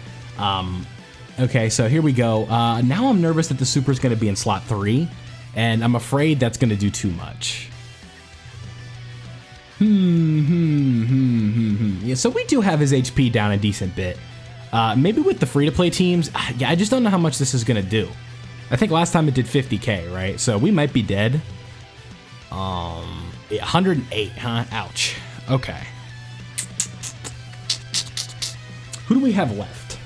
Okay, so here we go. Now I'm nervous that the super is going to be in slot 3, and I'm afraid that's going to do too much. Yeah, so we do have his HP down a decent bit. Maybe with the free-to-play teams, yeah, I just don't know how much this is going to do. I think last time it did 50k, right? So we might be dead. 108, huh? Ouch. Okay. Who do we have left?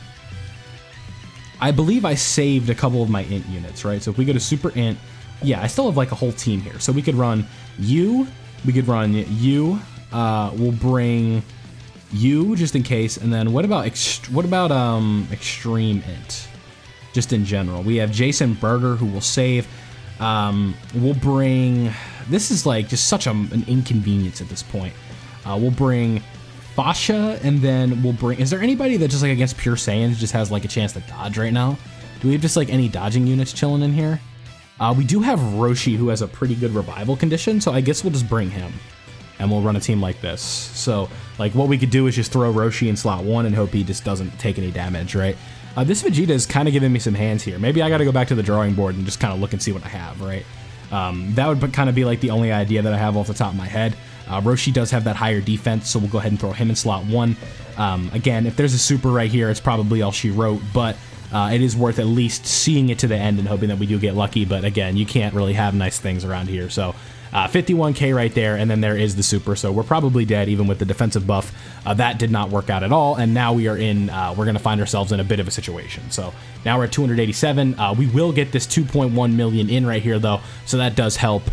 I believe I saved a couple of my int units, right? So if we go to super int, yeah, I still have like a whole team here. So we could run you, we'll bring you just in case, and then what about extreme int? Just in general, we have Jason Berger who will save. We'll bring, this is like just such an inconvenience at this point. We'll bring Fasha, and then we'll bring, is there anybody that just like against pure Saiyans just has like a chance to dodge right now? Do we have just like any dodging units chilling in here? We do have Roshi, who has a pretty good revival condition, so I guess we'll just bring him and we'll run a team like this. So like what we could do is just throw Roshi in slot 1 and hope he just doesn't take any damage, right? This Vegeta is kind of giving me some hands here. Maybe I got to go back to the drawing board and just kind of look and see what I have, right? That would kind of be like the only idea that I have off the top of my head. Roshi does have that higher defense, so we'll go ahead and throw him in slot 1. Again, if there's a super right here, it's probably all she wrote, but it is worth at least seeing it to the end and hoping that we do get lucky. But again, you can't really have nice things around here. So 51k right there, and then there is the super, so we're probably dead even with the defensive buff. That did not work out at all, and now we are in, we're going to find ourselves in a bit of a situation. So now we're at 287. We will get this 2.1 million in right here, though, so that does help.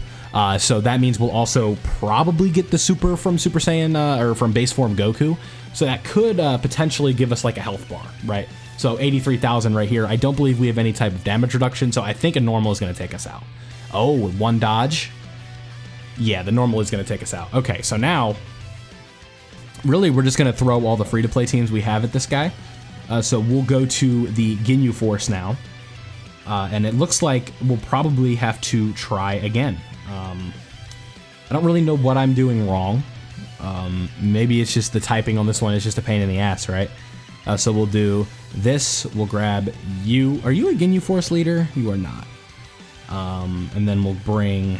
So that means we'll also probably get the super from Super Saiyan, or from base form Goku. So that could potentially give us like a health bar, right? So 83,000 right here. I don't believe we have any type of damage reduction, so I think a normal is going to take us out. Oh, with one dodge. Yeah, the normal is going to take us out. Okay, so now, really, we're just going to throw all the free-to-play teams we have at this guy. So we'll go to the Ginyu Force now. And it looks like we'll probably have to try again. I don't really know what I'm doing wrong. Maybe it's just the typing on this one is just a pain in the ass, right? So we'll do this. We'll grab you. Are you a Ginyu Force leader? You are not. And then we'll bring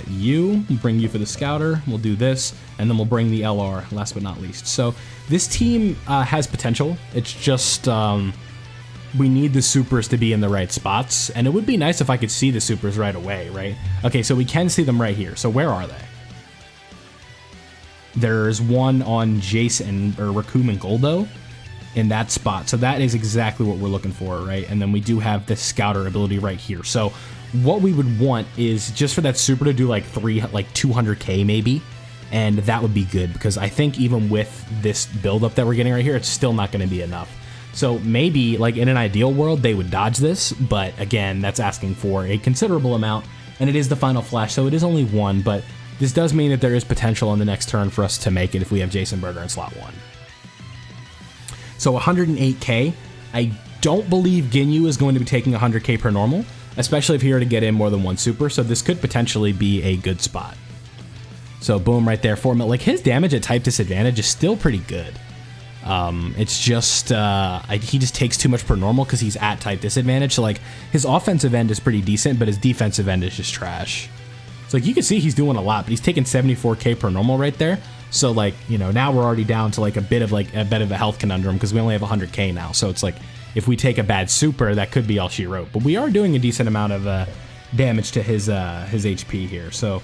you. We'll bring you for the Scouter. We'll do this. And then we'll bring the LR, last but not least. So this team has potential. It's just we need the supers to be in the right spots. And it would be nice if I could see the supers right away, right? Okay, so we can see them right here. So where are they? There's one on Jason, or Raccoon and Goldo, in that spot. So that is exactly what we're looking for, right? And then we do have this Scouter ability right here. So what we would want is just for that super to do like 200k maybe, and that would be good, because I think even with this buildup that we're getting right here, it's still not going to be enough. So maybe like in an ideal world they would dodge this, but again, that's asking for a considerable amount, and it is the final flash, so it is only one, but this does mean that there is potential on the next turn for us to make it if we have Jason Berger in slot 1. So 108k. I don't believe Ginyu is going to be taking 100k per normal, especially if he were to get in more than one super, so this could potentially be a good spot. So boom, right there, 4 mil. Like, his damage at type disadvantage is still pretty good. It's just, he just takes too much per normal because he's at type disadvantage, so like, his offensive end is pretty decent, but his defensive end is just trash. So like, you can see he's doing a lot, but he's taking 74k per normal right there. So like, you know, now we're already down to like a bit of a health conundrum because we only have 100k now. So it's like, if we take a bad super, that could be all she wrote. But we are doing a decent amount of damage to his HP here. So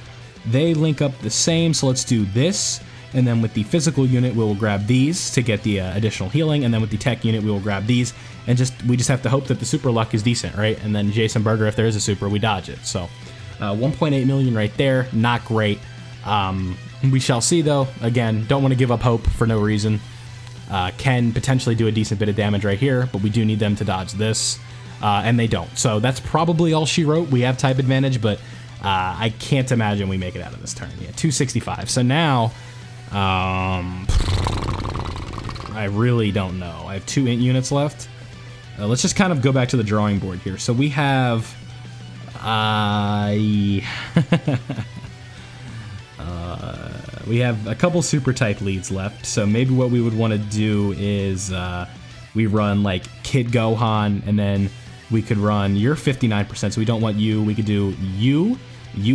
they link up the same. So let's do this. And then with the physical unit, we will grab these to get the additional healing. And then with the tech unit, we will grab these. And we just have to hope that the super luck is decent, right? And then Jason Berger, if there is a super, we dodge it. So 1.8 million right there. Not great. We shall see, though. Again, don't want to give up hope for no reason. Can potentially do a decent bit of damage right here, but we do need them to dodge this, and they don't. So that's probably all she wrote. We have type advantage, but I can't imagine we make it out of this turn. Yeah, 265. So now, I really don't know. I have 2 int units left. Let's just kind of go back to the drawing board here. So we have... we have a couple super type leads left, so maybe what we would want to do is we run like Kid Gohan, and then we could run, you're 59%, so we don't want you. We could do you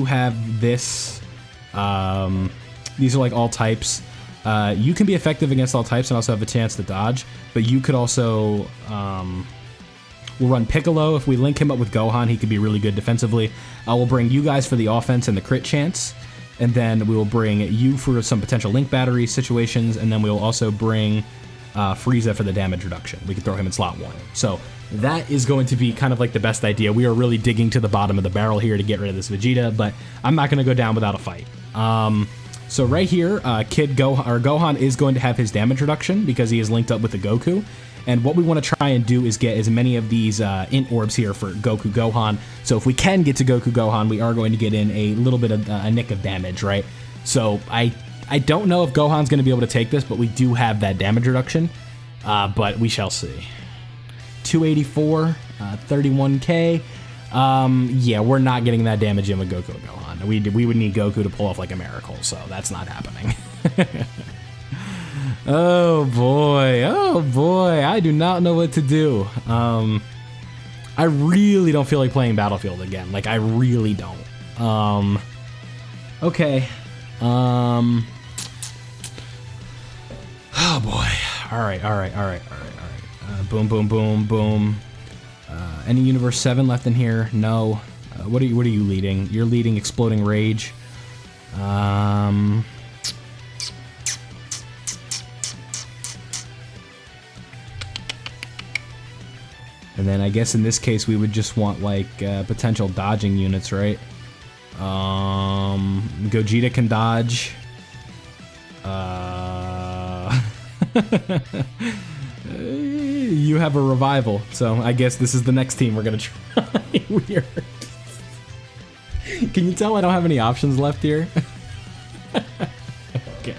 have this, these are like all types. You can be effective against all types and also have a chance to dodge, but you could also, we'll run Piccolo. If we link him up with Gohan, he could be really good defensively. We'll bring you guys for the offense and the crit chance. And then we will bring you for some potential link battery situations, and then we will also bring Frieza for the damage reduction. We can throw him in slot 1. So that is going to be kind of like the best idea. We are really digging to the bottom of the barrel here to get rid of this Vegeta, but I'm not going to go down without a fight. So right here, Gohan is going to have his damage reduction because he is linked up with the Goku. And what we want to try and do is get as many of these int orbs here for Goku Gohan. So if we can get to Goku Gohan, we are going to get in a little bit of a nick of damage, right? So I don't know if Gohan's going to be able to take this, but we do have that damage reduction. But we shall see. 284, 31k. Yeah, we're not getting that damage in with Goku Gohan. We would need Goku to pull off like a miracle, so that's not happening. Oh boy, I do not know what to do. I really don't feel like playing Battlefield again. Like, I really don't. Okay. Oh boy. Alright. Boom, boom, boom, boom. Any Universe 7 left in here? No. What are you leading? You're leading Exploding Rage. And then I guess in this case we would just want like potential dodging units, right? Gogeta can dodge. You have a revival, so I guess this is the next team we're gonna try. Weird. Can you tell I don't have any options left here? Okay.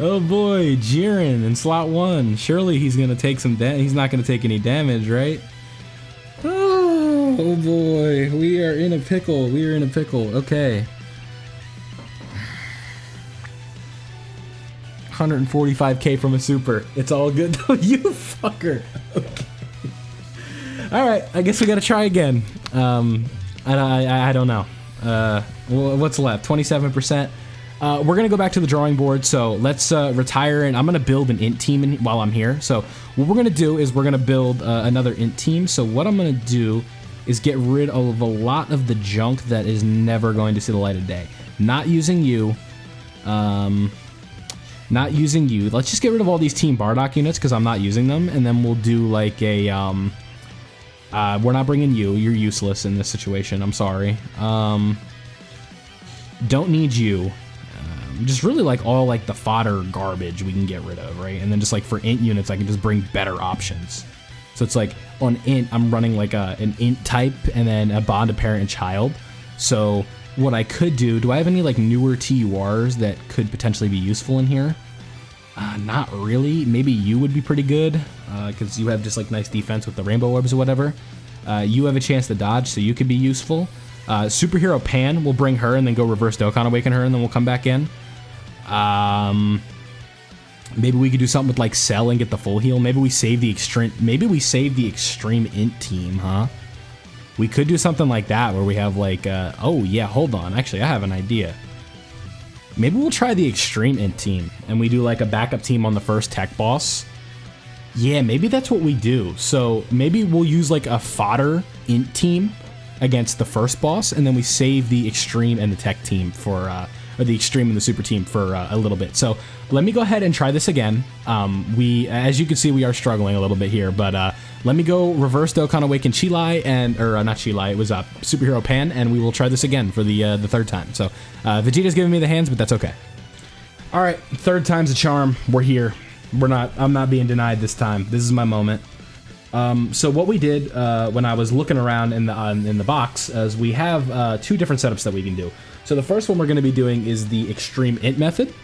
Oh boy, Jiren in slot 1. Surely he's gonna take some he's not gonna take any damage, right? Oh boy, we are in a pickle. Okay. 145k from a super. It's all good though, you fucker. Okay. Alright, I guess we gotta try again. I don't know. What's left? 27%. We're gonna go back to the drawing board, so let's retire, and I'm gonna build an int team while I'm here. So what we're gonna do is we're gonna build another int team. So what I'm gonna do is get rid of a lot of the junk that is never going to see the light of day. Not using you. Not using you. Let's just get rid of all these Team Bardock units because I'm not using them, and then we'll do like a we're not bringing you. You're useless in this situation. I'm sorry. Don't need you. Just really like all like the fodder garbage we can get rid of, right? And then just like for int units, I can just bring better options. So it's like on int, I'm running like an int type and then a bond of parent and child. So what I could do I have any like newer TURs that could potentially be useful in here? Not really. Maybe you would be pretty good, because you have just like nice defense with the rainbow orbs or whatever. You have a chance to dodge, so you could be useful. Superhero Pan, we'll bring her and then go reverse Dokkan Awaken her, and then we'll come back in. Maybe we could do something with like Cell and get the full heal. Maybe we save the extreme. Maybe we save the extreme int team, huh? We could do something like that where we have like, oh yeah, hold on. Actually, I have an idea. Maybe we'll try the extreme int team and we do like a backup team on the first tech boss. Yeah, maybe that's what we do. So maybe we'll use like a fodder int team against the first boss, and then we save the extreme and the tech team for, or the extreme and the super team for a little bit. So let me go ahead and try this again. As you can see, we are struggling a little bit here, but let me go reverse Dokkan Awaken Chilai and, or not Chilai, it was Superhero Pan, and we will try this again for the third time. So Vegeta's giving me the hands, but that's okay. All right, third time's a charm. We're here. I'm not being denied this time. This is my moment. So what we did when I was looking around in the box is we have two different setups that we can do. So the first one we're going to be doing is the extreme int method,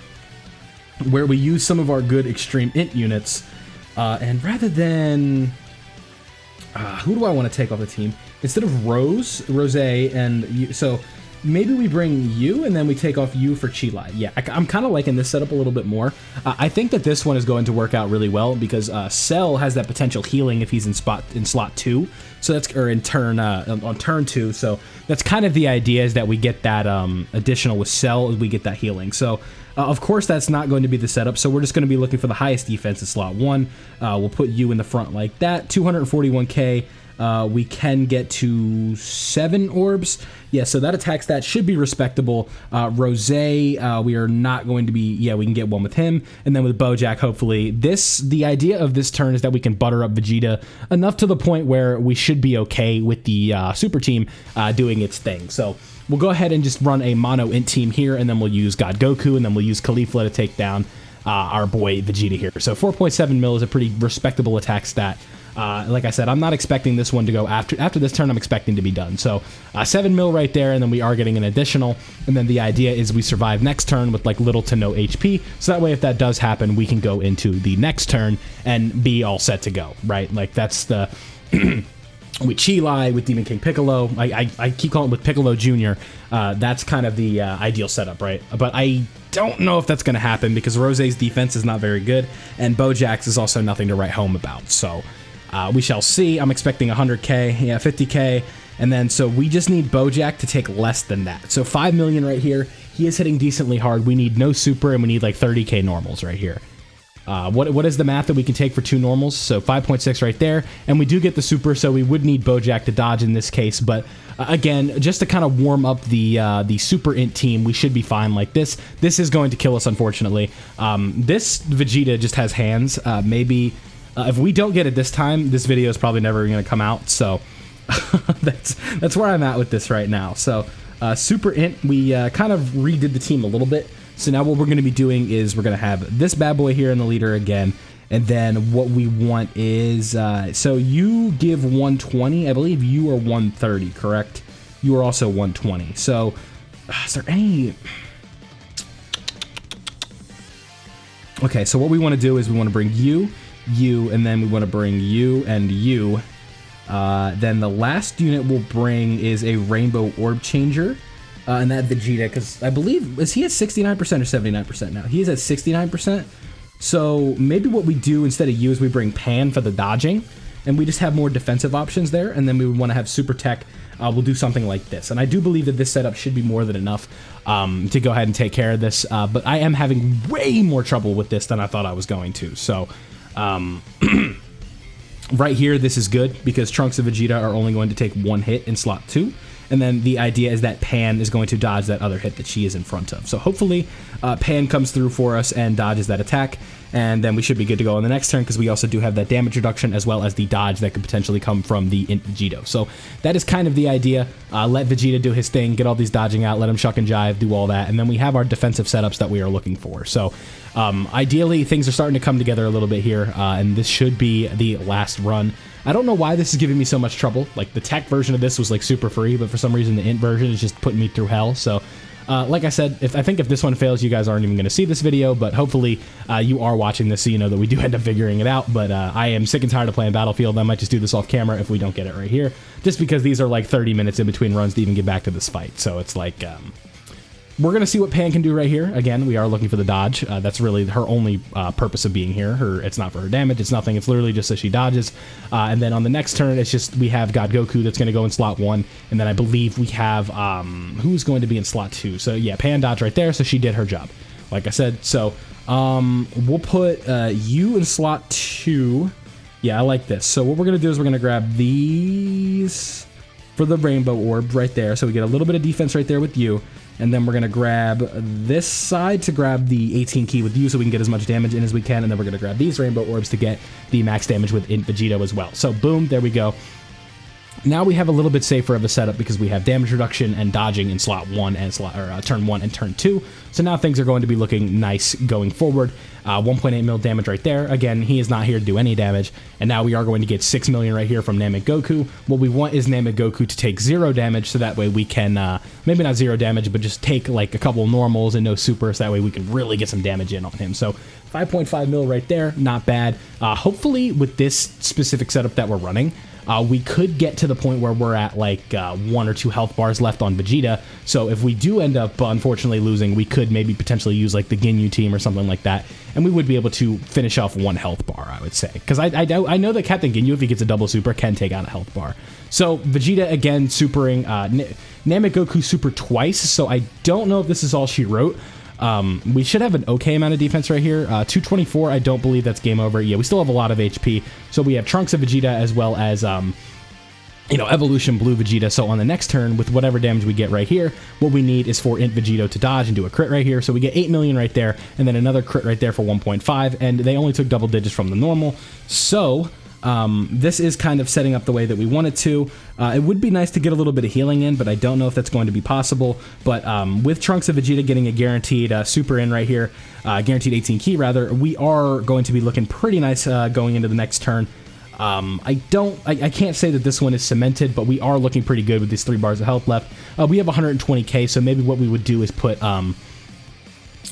where we use some of our good extreme int units, and rather than who do I want to take off the team instead of Rose, and you, so maybe we bring you and then we take off you for Chilai. Yeah, I'm kind of liking this setup a little bit more. I think that this one is going to work out really well because Cell has that potential healing if he's in slot 2. So that's, or in turn on turn 2. So that's kind of the idea, is that we get that additional with Cell, we get that healing. So of course that's not going to be the setup. So we're just going to be looking for the highest defense in slot 1. We'll put you in the front like that. 241k. We can get to 7 orbs. Yeah, so that attack stat should be respectable. Rosé, we are not going to be, yeah, we can get one with him. And then with Bojack, hopefully. The idea of this turn is that we can butter up Vegeta enough to the point where we should be okay with the super team doing its thing. So we'll go ahead and just run a mono int team here, and then we'll use God Goku, and then we'll use Caulifla to take down our boy Vegeta here. So 4.7 mil is a pretty respectable attack stat. Like I said, I'm not expecting this one to go after this turn. I'm expecting to be done. So 7 mil right there, and then we are getting an additional. And then the idea is we survive next turn with like little to no HP. So that way, if that does happen, we can go into the next turn and be all set to go, right? Like that's the with Chilai, with Demon King Piccolo. I keep calling it with Piccolo Jr. That's kind of the ideal setup, right? But I don't know if that's going to happen because Rosé's defense is not very good, and Bojack's is also nothing to write home about. So we shall see. I'm expecting 100k, yeah, 50k, and then so we just need Bojack to take less than that. So 5 million right here. He is hitting decently hard. We need no super, and we need like 30k normals right here. What is the math that we can take for 2 normals? So 5.6 right there, and we do get the super, so we would need Bojack to dodge in this case. But again, just to kind of warm up the super int team, we should be fine like this. This is going to kill us, unfortunately. This Vegeta just has hands. Maybe if we don't get it this time, this video is probably never going to come out. So that's where I'm at with this right now. So super int, we kind of redid the team a little bit. So now what we're going to be doing is we're going to have this bad boy here in the leader again. And then what we want is, so you give 120. I believe you are 130, correct? You are also 120. So is there any... Okay, so what we want to do is we want to bring you, and then we want to bring you and you. Then the last unit we'll bring is a Rainbow Orb Changer. And that Vegeta, because I believe, is he at 69% or 79% now? He is at 69%. So maybe what we do instead of you is we bring Pan for the dodging, and we just have more defensive options there, and then we would want to have Super Tech. We'll do something like this. And I do believe that this setup should be more than enough to go ahead and take care of this, but I am having way more trouble with this than I thought I was going to. So right here, this is good, because Trunks and Vegeta are only going to take 1 hit in slot 2. And then the idea is that Pan is going to dodge that other hit that she is in front of. So hopefully Pan comes through for us and dodges that attack. And then we should be good to go on the next turn, because we also do have that damage reduction as well as the dodge that could potentially come from the Int Vegito. So that is kind of the idea. Let Vegeta do his thing, get all these dodging out, let him shuck and jive, do all that. And then we have our defensive setups that we are looking for. So ideally, things are starting to come together a little bit here. And this should be the last run. I don't know why this is giving me so much trouble. Like, the tech version of this was like super free, but for some reason the int version is just putting me through hell. So Like I said, I think if this one fails, you guys aren't even going to see this video, but hopefully you are watching this so you know that we do end up figuring it out. But I am sick and tired of playing Battlefield. I might just do this off camera if we don't get it right here, just because these are like 30 minutes in between runs to even get back to this fight. So it's like... we're going to see what Pan can do right here. Again, we are looking for the dodge. That's really her only purpose of being here. It's not for her damage. It's nothing. It's literally just so she dodges. And then on the next turn, it's just we have God Goku that's going to go in slot 1. And then I believe we have who's going to be in slot 2. So yeah, Pan dodge right there. So she did her job, like I said. So we'll put you in slot 2. Yeah, I like this. So what we're going to do is we're going to grab these for the rainbow orb right there. So we get a little bit of defense right there with you. And then we're going to grab this side to grab the 18 key with you so we can get as much damage in as we can. And then we're going to grab these rainbow orbs to get the max damage with Vegeta as well. So boom, there we go. Now we have a little bit safer of a setup because we have damage reduction and dodging in slot 1 and turn 1 and turn 2. So now things are going to be looking nice going forward. 1.8 mil damage right there. Again, he is not here to do any damage. And now we are going to get 6 million right here from Namek Goku. What we want is Namek Goku to take 0 damage, so that way we can, maybe not 0 damage, but just take like a couple normals and no supers. That way we can really get some damage in on him. So 5.5 mil right there, not bad. Hopefully with this specific setup that we're running, we could get to the point where we're at like 1 or 2 health bars left on Vegeta. So if we do end up unfortunately losing, we could maybe potentially use like the Ginyu team or something like that, and we would be able to finish off 1 health bar, I would say, because I know that Captain Ginyu, if he gets a double super, can take out a health bar. So Vegeta again supering Namek Goku super twice. So I don't know if this is all she wrote. We should have an okay amount of defense right here. 224, I don't believe that's game over. Yeah, we still have a lot of HP. So we have Trunks of Vegeta as well as, Evolution Blue Vegeta. So on the next turn, with whatever damage we get right here, what we need is for Int Vegito to dodge and do a crit right here. So we get 8 million right there, and then another crit right there for 1.5, and they only took double digits from the normal. So... this is kind of setting up the way that we want it to. It would be nice to get a little bit of healing in, but I don't know if that's going to be possible. But with Trunks of Vegeta getting a guaranteed super in right here, guaranteed 18 key rather, we are going to be looking pretty nice going into the next turn. I can't say that this one is cemented, but we are looking pretty good with these 3 bars of health left. We have 120k, so maybe what we would do is put...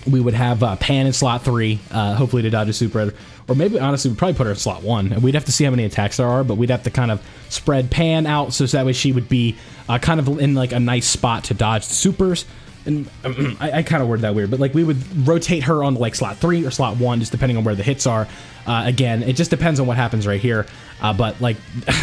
we would have Pan in slot 3, hopefully to dodge a super, or maybe honestly we'd probably put her in slot 1, and we'd have to see how many attacks there are, but we'd have to kind of spread Pan out so that way she would be kind of in like a nice spot to dodge the supers. And I kind of worded that weird, but like we would rotate her on like slot 3 or slot 1, just depending on where the hits are. Again, it just depends on what happens right here. But like,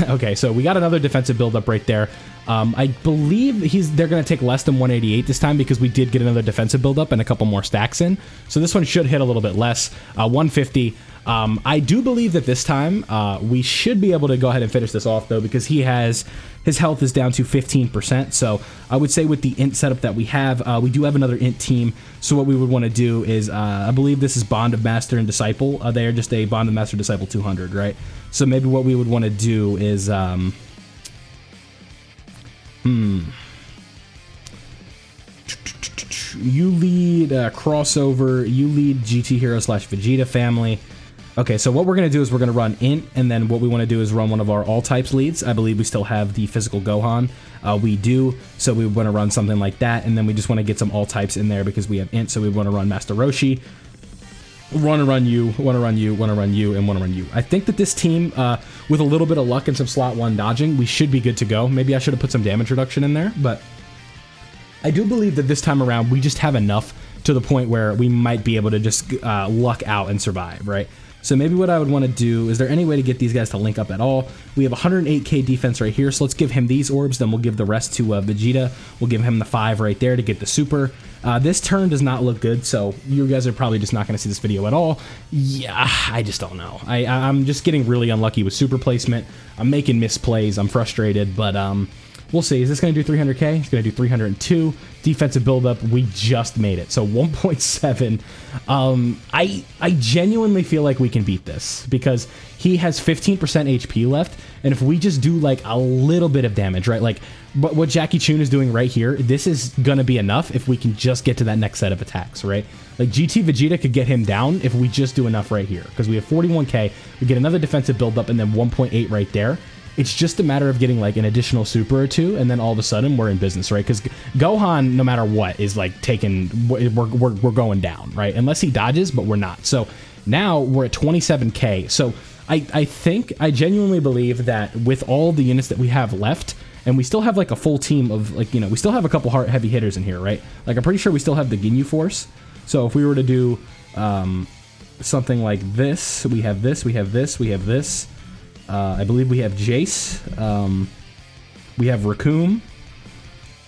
okay, so we got another defensive buildup right there. I believe they're going to take less than 188 this time because we did get another defensive buildup and a couple more stacks in. So this one should hit a little bit less, 150. I do believe that this time we should be able to go ahead and finish this off though, because his health is down to 15%. So I would say with the int setup that we do have another int team. So what we would want to do is, I believe this is Bond of Master and Disciple. They are just a Bond of Master Disciple 200, right? So maybe what we would want to do is, you lead crossover, you lead GT Hero / Vegeta family. Okay, so what we're going to do is we're going to run int, and then what we want to do is run one of our all types leads. I believe we still have the physical Gohan. We do, so we want to run something like that, and then we just want to get some all types in there because we have int, so we want to run Master Roshi. Want to run you, want to run you, want to run you, and want to run you. I think that this team, with a little bit of luck and some slot 1 dodging, we should be good to go. Maybe I should have put some damage reduction in there, but I do believe that this time around we just have enough to the point where we might be able to just luck out and survive, right? So maybe what I would want to do, is there any way to get these guys to link up at all? We have 108k defense right here, so let's give him these orbs, then we'll give the rest to Vegeta. We'll give him the 5 right there to get the super. This turn does not look good, so you guys are probably just not going to see this video at all. Yeah, I just don't know. I'm just getting really unlucky with super placement. I'm making misplays. I'm frustrated, but we'll see. Is this going to do 300k? It's going to do 302. Defensive buildup, we just made it. So 1.7. I genuinely feel like we can beat this because he has 15% HP left, and if we just do like a little bit of damage, right? Like what Jackie Chun is doing right here, this is going to be enough if we can just get to that next set of attacks, right? Like GT Vegeta could get him down if we just do enough right here because we have 41k. We get another defensive buildup and then 1.8 right there. It's just a matter of getting like an additional super or two, and then all of a sudden we're in business, right? Because Gohan, no matter what, is like we're going down, right? Unless he dodges, but we're not. So now we're at 27k. So I genuinely believe that with all the units that we have left, and we still have like a full team of like, we still have a couple heavy hitters in here, right? Like I'm pretty sure we still have the Ginyu Force. So if we were to do something like this, we have this, we have this, we have this. I believe we have Jace. We have Raccoon.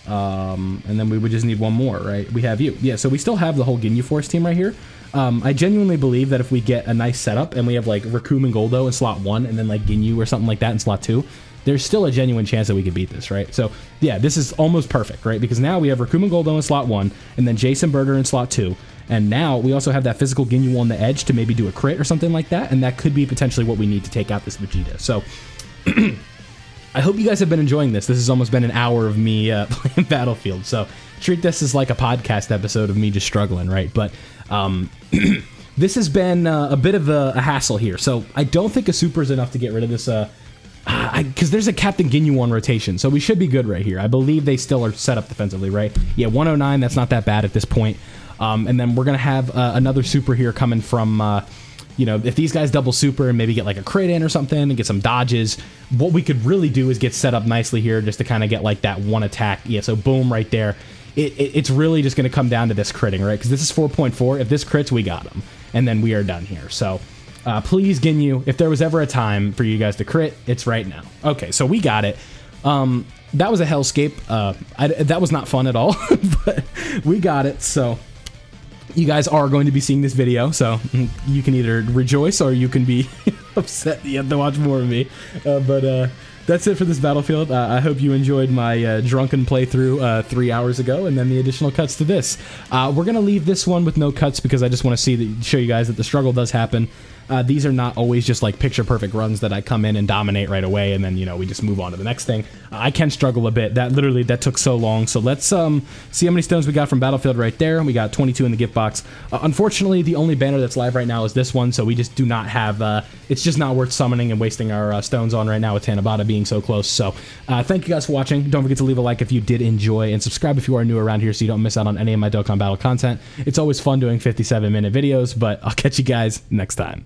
And then we would just need one more, right? We have you. Yeah, so we still have the whole Ginyu Force team right here. I genuinely believe that if we get a nice setup and we have like Raccoon and Goldo in slot 1 and then like Ginyu or something like that in slot 2, there's still a genuine chance that we could beat this, right? So yeah, this is almost perfect, right? Because now we have Raccoon and Goldo in slot 1 and then Jason Burger in slot 2. And now we also have that physical Ginyu on the edge to maybe do a crit or something like that. And that could be potentially what we need to take out this Vegeta. So I hope you guys have been enjoying this. This has almost been an hour of me playing Battlefield. So treat this as like a podcast episode of me just struggling, right? But this has been a bit of a hassle here. So I don't think a super is enough to get rid of this. Because there's a Captain Ginyu on rotation. So we should be good right here. I believe they still are set up defensively, right? Yeah, 109. That's not that bad at this point. And then we're going to have another super here coming from, if these guys double super and maybe get like a crit in or something and get some dodges, what we could really do is get set up nicely here just to kind of get like that one attack. Yeah, so boom right there. It's really just going to come down to this critting, right? Because this is 4.4. If this crits, we got him. And then we are done here. So please, Ginyu, if there was ever a time for you guys to crit, it's right now. Okay, so we got it. That was a hellscape. That was not fun at all, but we got it. So you guys are going to be seeing this video, so you can either rejoice or you can be upset you have to watch more of me. But that's it for this Battlefield. I hope you enjoyed my drunken playthrough 3 hours ago, and then the additional cuts to this. We're going to leave this one with no cuts because I just want to show you guys that the struggle does happen. These are not always just like picture perfect runs that I come in and dominate right away and then, we just move on to the next thing. I can struggle a bit. That took so long. So let's see how many stones we got from Battlefield right there. We got 22 in the gift box. Unfortunately, the only banner that's live right now is this one, so we just do not have, it's just not worth summoning and wasting our stones on right now with Tanabata being so close. So thank you guys for watching. Don't forget to leave a like if you did enjoy, and subscribe if you are new around here so you don't miss out on any of my Dokkan Battle content. It's always fun doing 57-minute videos, but I'll catch you guys next time.